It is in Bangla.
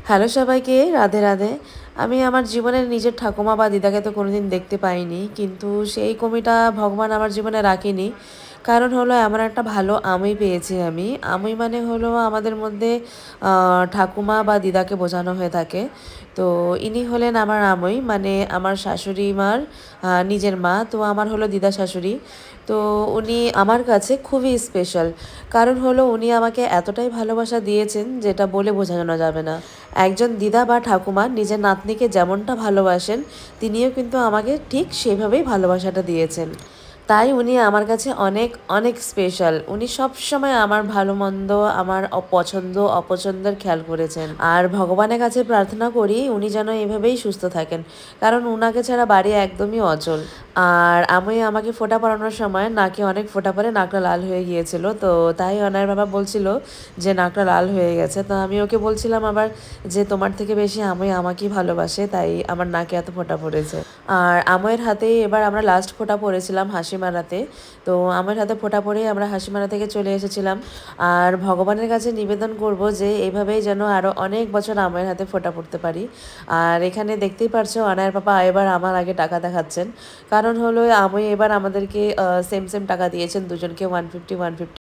হ্যালো সবাইকে, রাধে রাধে। আমি আমার জীবনের নিজের ঠাকুমা বা দিদাকে তো কোনোদিন দেখতে পাইনি, কিন্তু সেই কমিটা ভগবান আমার জীবনে রাখেনি। কারণ হলো এমন একটা ভালো আমি পেয়েছি আমি। আমি মানে হলো আমাদের মধ্যে ঠাকুমা বা দিদাকে বোঝানো হয়ে থাকে। তো ইনি হলেন আমার আমই, মানে আমার শাশুড়ি মার নিজের মা। তো আমার হলো দিদা শাশুড়ি। তো উনি আমার কাছে খুবই স্পেশাল। কারণ হলো উনি আমাকে এতটাই ভালোবাসা দিয়েছেন যেটা বলে বোঝানো যাবে না। একজন দিদা বা ঠাকুমা নিজের নাতনিকে যেমনটা ভালোবাসেন, তিনিও কিন্তু আমাকে ঠিক সেভাবেই ভালোবাসাটা দিয়েছেন। তাই উনি আমার কাছে অনেক অনেক স্পেশাল। উনি সবসময় আমার ভালো মন্দ, আমার পছন্দ অপছন্দের খেয়াল করেছেন। আর ভগবানের কাছে প্রার্থনা করি উনি যেন এভাবেই সুস্থ থাকেন, কারণ উনাকে ছাড়া বাড়ি একদমই অচল। আর আমি আমাকে ফোঁটা পরানোর সময় নাকে অনেক ফোঁটা পরে নাকটা লাল হয়ে গিয়েছিল। তো তাই অনার বাবা বলছিল যে নাকটা লাল হয়ে গেছে। তো আমি ওকে বলছিলাম আবার যে তোমার থেকে বেশি আমি আমাকেই ভালোবাসে, তাই আমার নাকে এত ফোঁটা পড়েছে। আর আমের হাতেই এবার আমরা লাস্ট ফোঁটা পড়েছিলাম হাসি মারাতে। তো আমের হাতে ফোঁটা পড়েই আমরা হাসি মারা থেকে চলে এসেছিলাম। আর ভগবানের কাছে নিবেদন করব যে এইভাবেই যেন আরও অনেক বছর আমের হাতে ফোঁটা পড়তে পারি। আর এখানে দেখতেই পারছো অনায়ের পাপা এবার আমার আগে টাকা দেখাচ্ছেন। কারণ হলো আমি এবার আমাদেরকে সেম সেম টাকা দিয়েছেন দুজনকে 150 150।